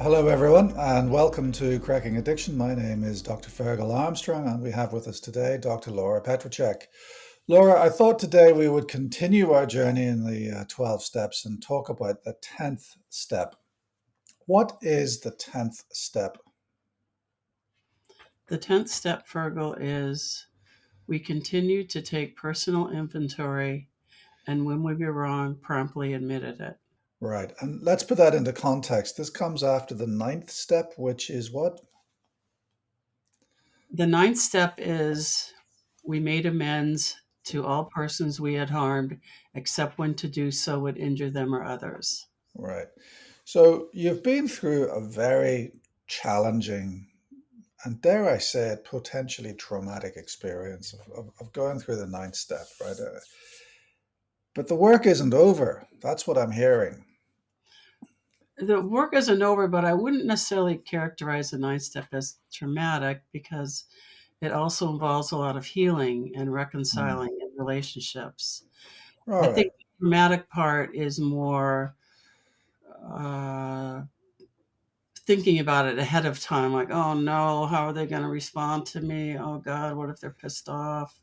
Hello, everyone, and welcome to Cracking Addiction. My name is Dr. Fergal Armstrong, and we have with us today Dr. Laura Petracek. Laura, I thought today we would continue our journey in the 12 steps and talk about the 10th step. What is the 10th step? The 10th step, Fergal, is we continue to take personal inventory and when we were wrong, promptly admitted it. Right, and let's put that into context. This comes after the ninth step, which is what? The ninth step is we made amends to all persons we had harmed, except when to do so would injure them or others. Right. So you've been through a very challenging and, dare I say it, potentially traumatic experience of going through the ninth step, right? But the work isn't over. That's what I'm hearing. The work isn't over, but I wouldn't necessarily characterize the ninth step as traumatic because it also involves a lot of healing and Hmm. reconciling in relationships. I All right. think the dramatic part is more uh, thinking about it ahead of time, like, oh no, how are they going to respond to me? Oh God, what if they're pissed off?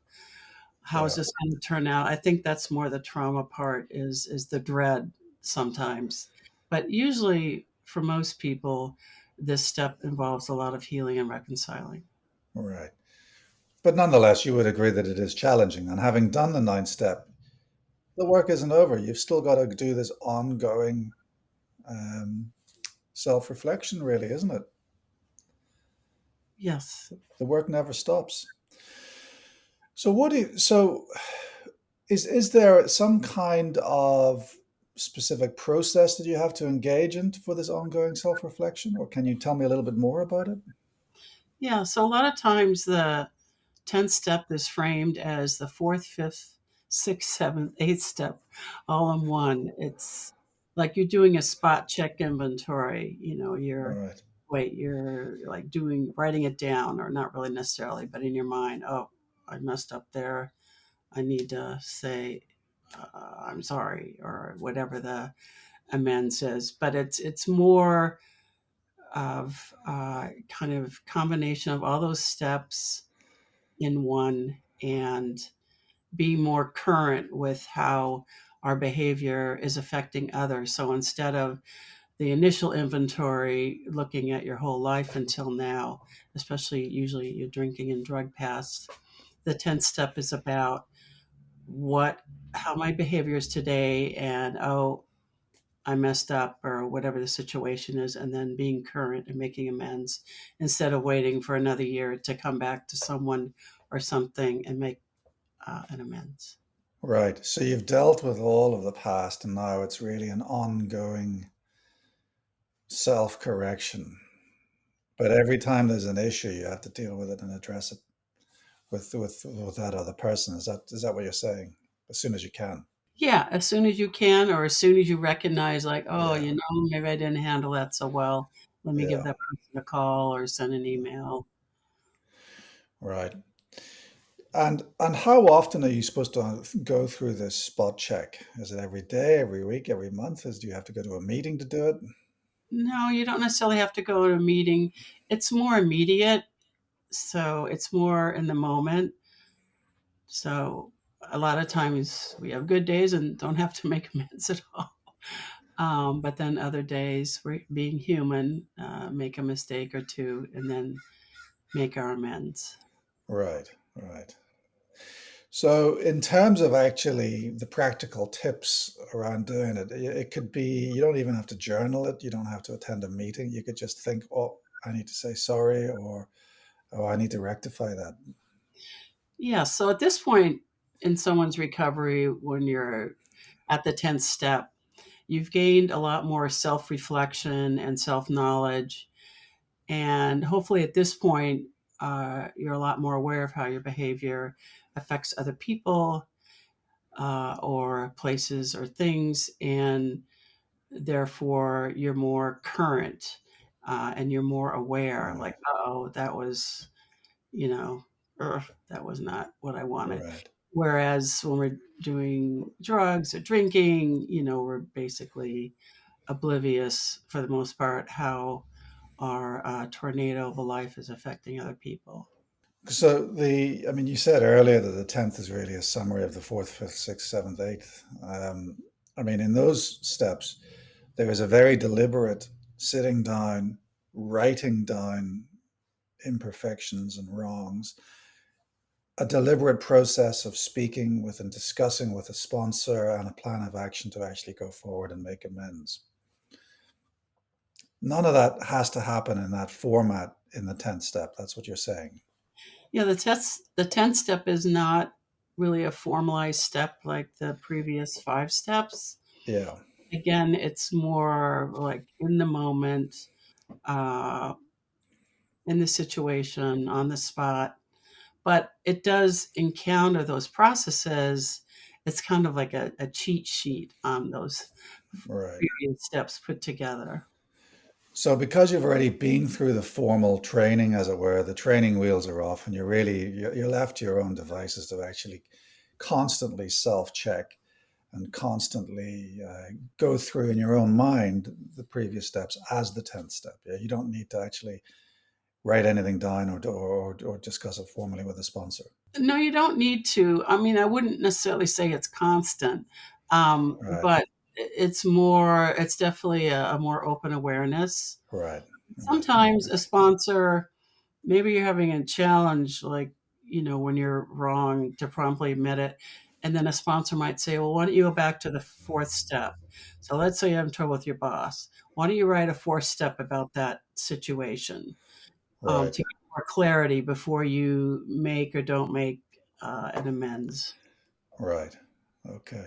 How is Yeah. this going to turn out? I think that's more the trauma part is the dread sometimes, but usually for most people, this step involves a lot of healing and reconciling. All right. But nonetheless, you would agree that it is challenging. And having done the ninth step, the work isn't over. You've still got to do this ongoing um, self reflection, really, isn't it? Yes. The work never stops. So is there some kind of specific process that you have to engage in for this ongoing self-reflection, or can you tell me a little bit more about it? Yeah. So a lot of times the 10th step is framed as the fourth, fifth, sixth, seventh, eighth step all in one. It's like you're doing a spot check inventory. All You're right. you're like writing it down, or not really necessarily, but in your mind, oh, I messed up there. I need to say, I'm sorry, or whatever the amends is. But it's more of kind of combination of all those steps in one and be more current with how our behavior is affecting others. So instead of the initial inventory, looking at your whole life until now, especially usually your drinking and drug past, the 10th step is about what how my behavior is today and oh, I messed up or whatever the situation is, and then being current and making amends instead of waiting for another year to come back to someone or something and make an amends. Right. So you've dealt with all of the past, and now it's really an ongoing self-correction. But every time there's an issue, you have to deal with it and address it with that other person. Is that what you're saying? As soon as you can. Yeah, as soon as you can, or as soon as you recognize, like, oh, Yeah. maybe I didn't handle that so well. Let me give Yeah. that person a call or send an email. Right. And how often are you supposed to go through this spot check? Is it every day, every week, every month? Do you have to go to a meeting to do it? No, you don't necessarily have to go to a meeting. It's more immediate, so it's more in the moment. So a lot of times we have good days and don't have to make amends at all. But then other days, we're being human, make a mistake or two, and then make our amends. Right, right. So, in terms of actually the practical tips around doing it, it could be you don't even have to journal it. You don't have to attend a meeting. You could just think, oh, I need to say sorry, or oh, I need to rectify that. Yeah. So at this point in someone's recovery, when you're at the 10th step, you've gained a lot more self reflection and self knowledge. And hopefully at this point, you're a lot more aware of how your behavior affects other people or places or things. And therefore, you're more current and you're more aware, like, Right, oh, that was, you know, that was not what I wanted. right. Whereas when we're doing drugs or drinking, we're basically oblivious for the most part how our tornado of a life is affecting other people. So I mean, you said earlier that the 10th is really a summary of the fourth, fifth, sixth, seventh, eighth. I mean, in those steps, there is a very deliberate sitting down, writing down imperfections and wrongs, a deliberate process of speaking with and discussing with a sponsor, and a plan of action to actually go forward and make amends. None of that has to happen in that format in the 10th step. That's what you're saying. Yeah, the 10th step is not really a formalized step like the previous 5 steps. Yeah. Again, it's more like in the moment, uh, in the situation, on the spot. But it does encounter those processes. It's kind of like a cheat sheet on those Right. previous steps put together. So, because you've already been through the formal training, as it were, the training wheels are off, and you're left to your own devices to actually constantly self-check and constantly go through in your own mind the previous steps as the 10th step. Yeah, you don't need to actually write anything down or discuss it formally with a sponsor. No, you don't need to. I mean, I wouldn't necessarily say it's constant, Right. but it's definitely a more open awareness. Right. Right. Sometimes a sponsor, maybe you're having a challenge, like, when you're wrong, to promptly admit it. And then a sponsor might say, well, why don't you go back to the fourth step? So let's say you're having trouble with your boss. Why don't you write a fourth step about that situation, Right. to get more clarity before you make or don't make an amends? Right. Okay.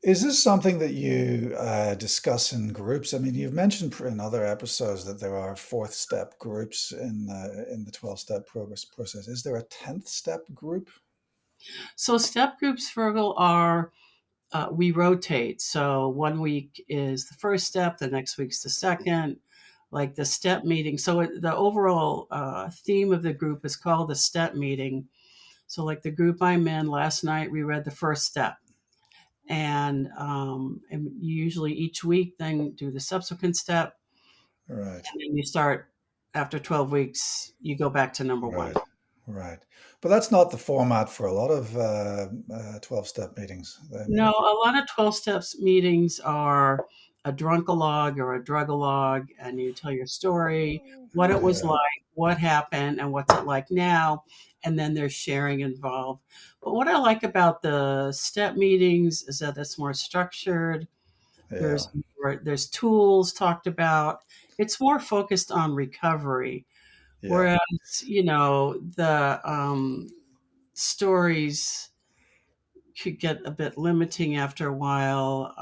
Is this something that you discuss in groups? I mean, you've mentioned in other episodes that there are fourth step groups in the 12 step progress process. Is there a 10th step group? So step groups, Fergal, are we rotate. So one week is the first step, the next week's the second, like the step meeting. So the overall theme of the group is called the step meeting. So, like the group I'm in last night, we read the first step. And you usually each week then do the subsequent step. Right. And then you start after 12 weeks, you go back to number one. Right. Right. But that's not the format for a lot of 12 step meetings. I No, mean, a lot of 12 steps meetings are a drunkalog or a drugalog, and you tell your story, what it was yeah. like, what happened, and what's it like now. And then there's sharing involved. But what I like about the step meetings is that it's more structured. Yeah. There's tools talked about. It's more focused on recovery. Yeah. Whereas, the stories could get a bit limiting after a while,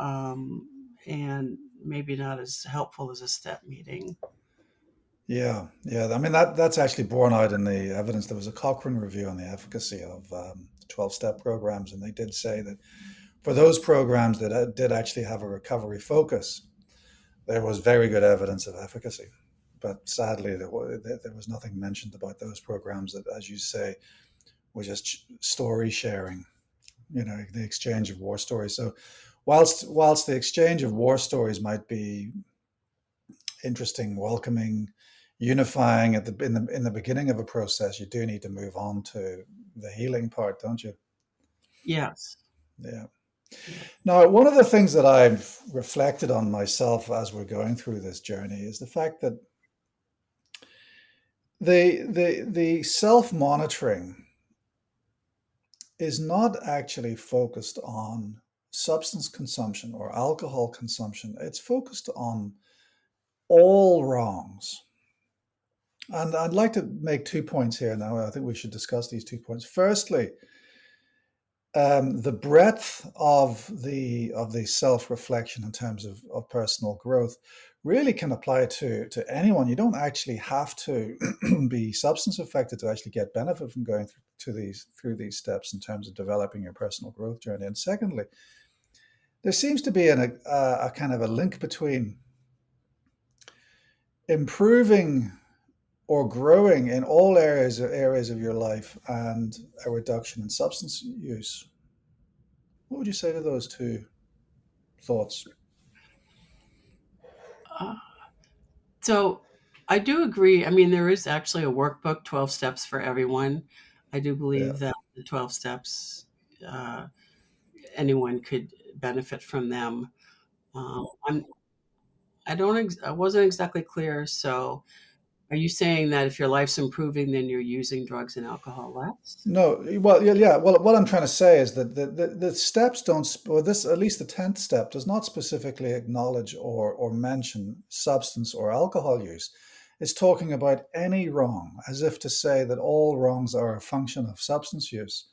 and maybe not as helpful as a step meeting. Yeah. Yeah. I mean, that's actually borne out in the evidence. There was a Cochrane review on the efficacy of 12 step programs, and they did say that for those programs that did actually have a recovery focus, there was very good evidence of efficacy. But sadly, there was nothing mentioned about those programs that, as you say, were just story sharing, the exchange of war stories. So whilst the exchange of war stories might be interesting, welcoming, unifying in the beginning of a process, you do need to move on to the healing part, don't you? Yes. Yeah. Yeah. Now, one of the things that I've reflected on myself as we're going through this journey is the fact that the self monitoring is not actually focused on substance consumption or alcohol consumption. It's focused on all wrongs. And I'd like to make 2 points here now. I think we should discuss these 2 points. Firstly, the breadth of the self reflection in terms of personal growth really can apply to anyone. You don't actually have to be substance affected to actually get benefit from going through these steps in terms of developing your personal growth journey. And secondly, there seems to be a kind of a link between improving or growing in all areas of your life and a reduction in substance use. What would you say to those two thoughts? Uh, so I do agree. I mean, there is actually a workbook, 12 Steps for Everyone. I do Yeah. believe that the 12 steps, uh, anyone could benefit from them. I'm, I wasn't exactly clear. So are you saying that if your life's improving, then you're using drugs and alcohol less? No, well, yeah, yeah. Well, what I'm trying to say is that the steps don't, or this, at least the 10th step, does not specifically acknowledge or mention substance or alcohol use. It's talking about any wrong, as if to say that all wrongs are a function of substance use.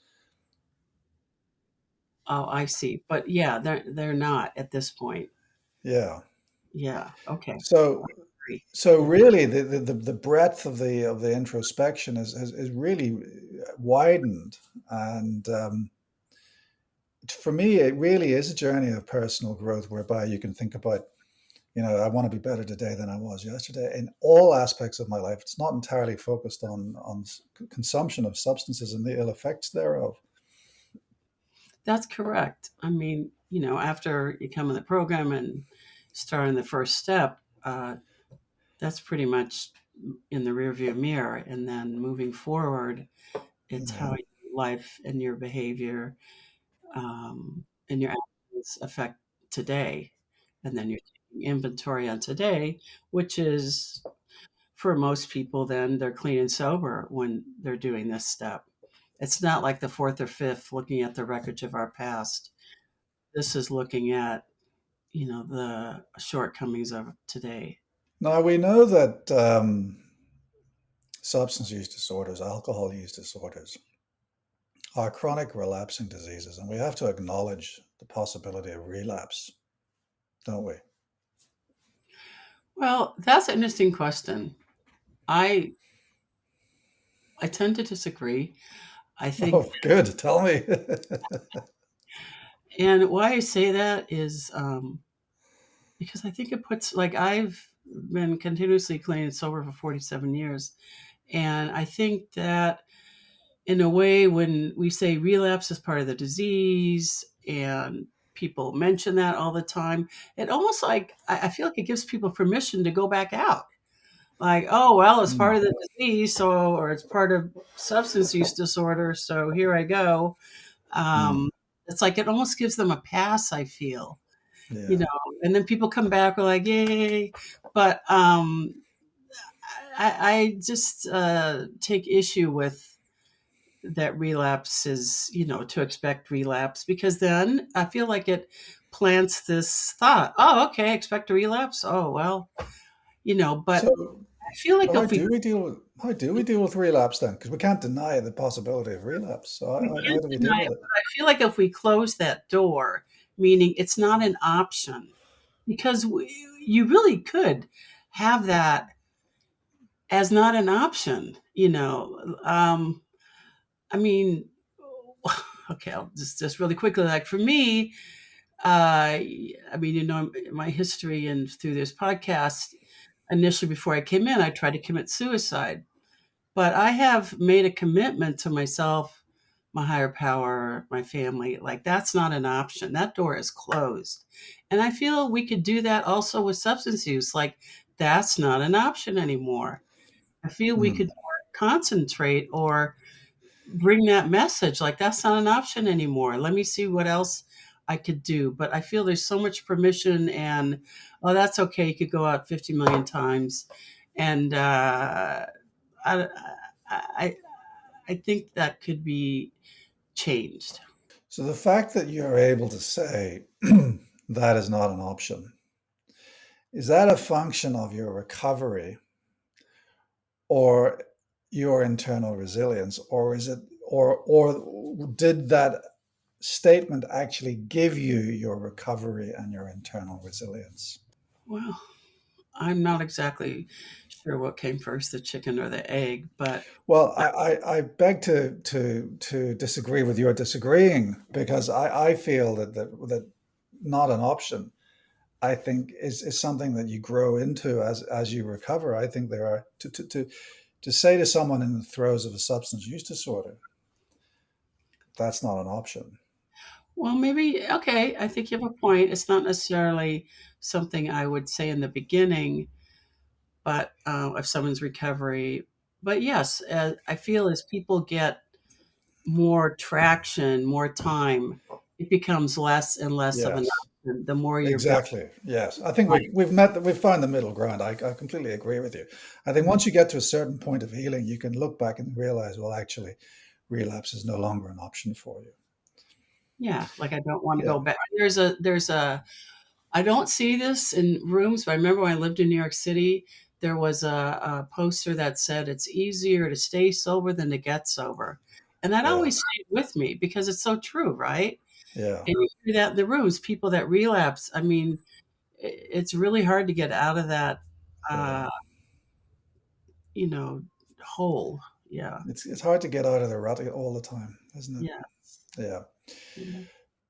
Oh, I see. But yeah, they're not at this point. Yeah. Yeah. Okay. So, Agree. so Yeah. really, the breadth of the introspection is really widened, and for me, it really is a journey of personal growth, whereby you can think about, I want to be better today than I was yesterday in all aspects of my life. It's not entirely focused on consumption of substances and the ill effects thereof. That's correct. I mean, after you come in the program and start in the first step, that's pretty much in the rearview mirror. And then moving forward, it's how Yeah. your life and your behavior and your actions affect today. And then you're taking inventory on today, which is for most people, then they're clean and sober when they're doing this step. It's not like the fourth or fifth looking at the wreckage of our past. This is looking at, the shortcomings of today. Now we know that substance use disorders, alcohol use disorders, are chronic relapsing diseases, and we have to acknowledge the possibility of relapse, don't we? Well, that's an interesting question. I I tend to disagree. I think, Oh, good. Tell me. and why I say that is because I think it puts, like, I've been continuously clean and sober for 47 years, and I think that in a way, when we say relapse is part of the disease and people mention that all the time, it almost like I feel like it gives people permission to go back out. Like, oh well, it's part Mm, of the disease, so or it's part of substance use disorder, so here I go. mm, Um, it's like it almost gives them a pass. I feel, you yeah. know, and then people come back, we're like, yay! But I just take issue with that relapse is, to expect relapse, because then I feel like it plants this thought, oh, okay, expect a relapse. Oh, well, but So I feel like how if we, do we deal with relapse then? Because we can't deny the possibility of relapse. So we how can't do we deal deny with it, it? but I feel like if we close that door, meaning it's not an option, because you really could have that as not an option, I mean, okay, I'll just really quickly, like for me, I mean, my history and through this podcast, initially before I came in, I tried to commit suicide, but I have made a commitment to myself, my higher power, my family. Like, that's not an option. That door is closed. And I feel we could do that also with substance use. Like, that's not an option anymore. I feel we could Hmm. more concentrate or bring that message, like that's not an option anymore. Let me see what else I could do. But I feel there's so much permission, and oh, that's okay, you could go out 50 million times. And I, I I think that could be changed. So the fact that you're able to say that is not an option, is that a function of your recovery or your internal resilience, or is it, or did that statement actually give you your recovery and your internal resilience? Well, I'm not exactly sure what came first, the chicken or the egg, but Well, I beg to disagree with your disagreeing, because I feel that not an option, I think, is something that you grow into as you recover. I think there are to say to someone in the throes of a substance use disorder, that's not an option. Well, maybe, okay, I think you have a point. It's not necessarily something I would say in the beginning, but of someone's recovery. But yes, I feel as people get more traction, more time, it becomes less and less of an Yes. option. The more you're building Exactly. Yes. I think life. we've found the middle ground. I completely agree with you. I think Mhm. once you get to a certain point of healing, you can look back and realize, well, actually, relapse is no longer an option for you. Yeah, like I don't want to Yeah. go back. There's a I don't see this in rooms, but I remember when I lived in New York City, there was a poster that said it's easier to stay sober than to get sober. And that Yeah. always stayed with me because it's so true, right? Yeah. And you see that in the rooms, people that relapse. I mean, it's really hard to get out of that, Yeah. uh, you know, hole. Yeah. It's hard to get out of the rut all the time, isn't it? Yeah. Yeah. Yeah.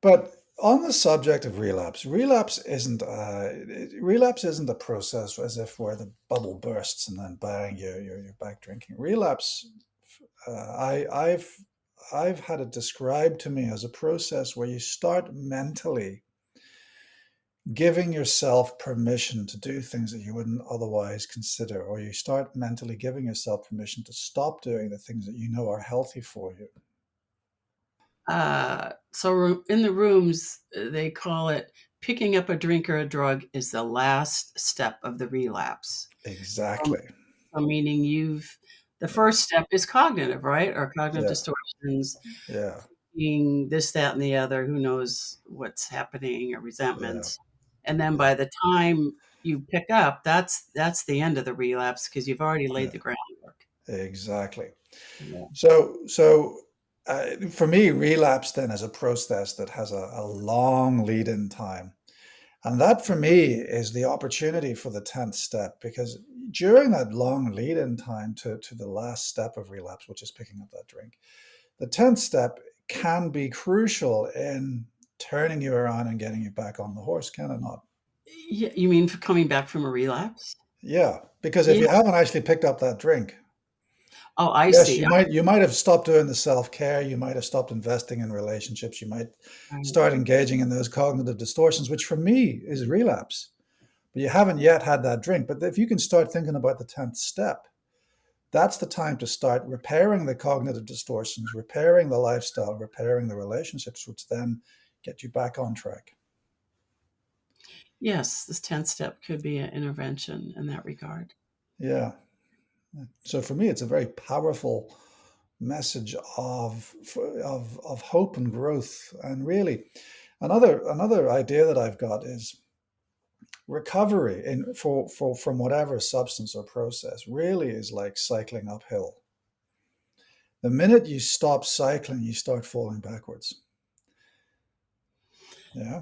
But on the subject of relapse, relapse isn't a process as if where the bubble bursts and then bang, you're back drinking. Relapse, I've had it described to me as a process where you start mentally giving yourself permission to do things that you wouldn't otherwise consider, or you start mentally giving yourself permission to stop doing the things that you know are healthy for you. So in the rooms, they call it picking up a drink or a drug is the last step of the relapse. Um, Exactly. so meaning the first step is cognitive, right? Or cognitive Yeah. distortions, Yeah. being this, that, and the other, who knows what's happening, or Yeah. resentments. And then Yeah. by the time you pick up, that's the end of the relapse because you've already laid Yeah. the groundwork. Exactly. Yeah. So for me, relapse then is a process that has a long lead-in time. And that for me is the opportunity for the 10th step, because during that long lead-in time to the last step of relapse, which is picking up that drink, the 10th step can be crucial in turning you around and getting you back on the horse, can it not? Yeah, you mean for coming back from a relapse? Yeah, because if Yeah. you haven't actually picked up that drink, Oh, I yes, see. you might have stopped doing the self-care, you might have stopped investing in relationships, you might Right. start engaging in those cognitive distortions, which for me is relapse. But you haven't yet had that drink. But if you can start thinking about the 10th step, that's the time to start repairing the cognitive distortions, repairing the lifestyle, repairing the relationships, which then get you back on track. Yes, this 10th step could be an intervention in that regard. Yeah. So for me, it's a very powerful message of hope and growth. And really, another idea that I've got is recovery from whatever substance or process really is like cycling uphill. The minute you stop cycling, you start falling backwards. Yeah.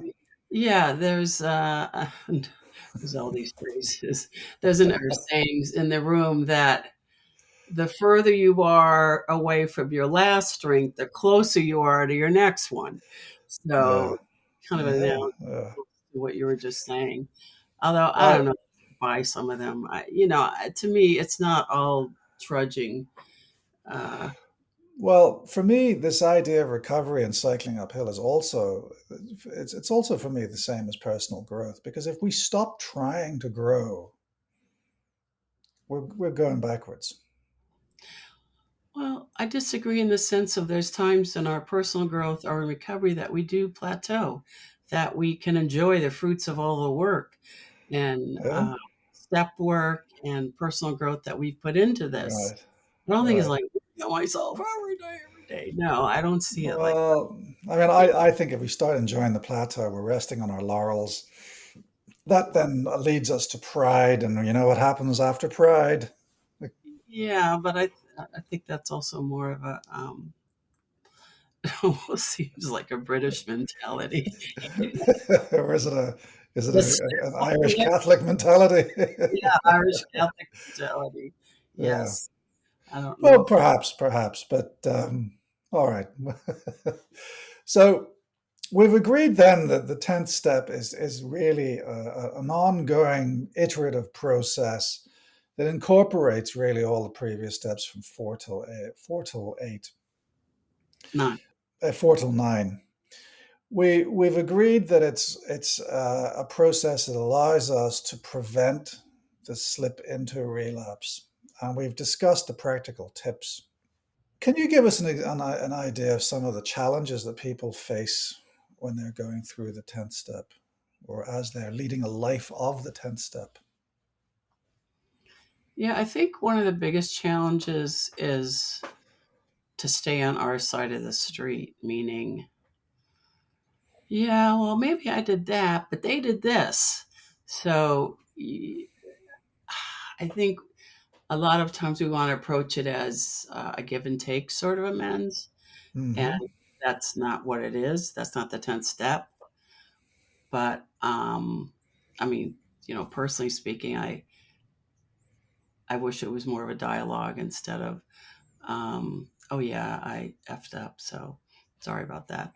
Yeah, there's all these phrases. There's sayings in the room that the further you are away from your last drink, the closer you are to your next one. Yeah. So kind of an Yeah. analogy Yeah. to what you were just saying. Although I I don't know, buy some of them. To me, it's not all trudging. Uh, Well, for me, this idea of recovery and cycling uphill is also it's also for me the same as personal growth, because if we stop trying to grow, we're going backwards. Well, I disagree in the sense of there's times in our personal growth or in recovery that we do plateau, that we can enjoy the fruits of all the work and Yeah. step work and personal growth that we've put into this. Right. I don't think it's Right. like, myself every day, every day. No, I don't see it like Well, I mean, that. I think if we start enjoying the plateau, we're resting on our laurels. That then leads us to pride, and you know what happens after pride? Yeah, but I think that's also more of a it almost seems like a British mentality. Or is it The step an on Irish the Catholic mentality? yeah, Irish Catholic mentality. Yeah. Yes. I don't Well, know. perhaps, but all right. So we've agreed then that the 10th step is really an ongoing iterative process that incorporates really all the previous steps from four till eight, Not. four till nine. We've agreed that it's a process that allows us to prevent the slip into relapse, and we've discussed the practical tips. Can you give us an idea of some of the challenges that people face when they're going through the 10th step, or as they're leading a life of the 10th step? Yeah, I think one of the biggest challenges is to stay on our side of the street, meaning, yeah, well, maybe I did that, but they did this. So I think a lot of times we want to approach it as a give and take sort of amends. And Hmm. that's not what it is. That's not the 10th step. But I mean, personally speaking, I wish it was more of a dialogue instead of, oh yeah, I effed up. So sorry about that.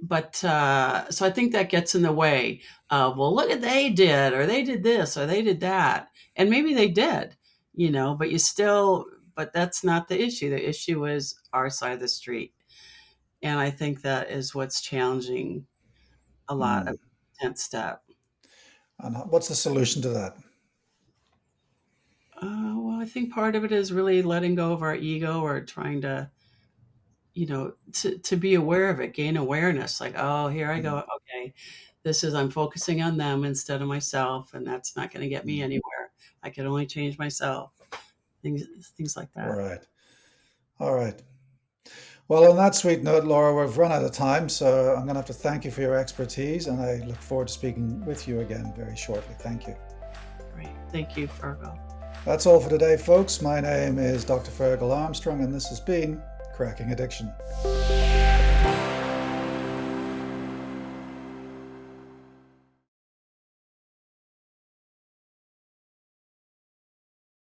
But so I think that gets in the way of, well, look at they did, or they did this, or they did that. And maybe they did, but but that's not the issue. The issue is our side of the street. And I think that is what's challenging a lot of Mm. 10th step. And what's the solution to that? Well, I think part of it is really letting go of our ego or trying to, to be aware of it, gain awareness. Like, oh, here I Mm. go. Okay, I'm focusing on them instead of myself, and that's not going to get me Mm. anywhere. I can only change myself. Things, things like All that. right. All right. Well, on that sweet note, Laura, we've run out of time, so I'm going to have to thank you for your expertise, and I look forward to speaking with you again very shortly. Thank you. Great. Thank you, Fergal. That's all for today, folks. My name is Dr. Fergal Armstrong, and this has been Cracking Addiction.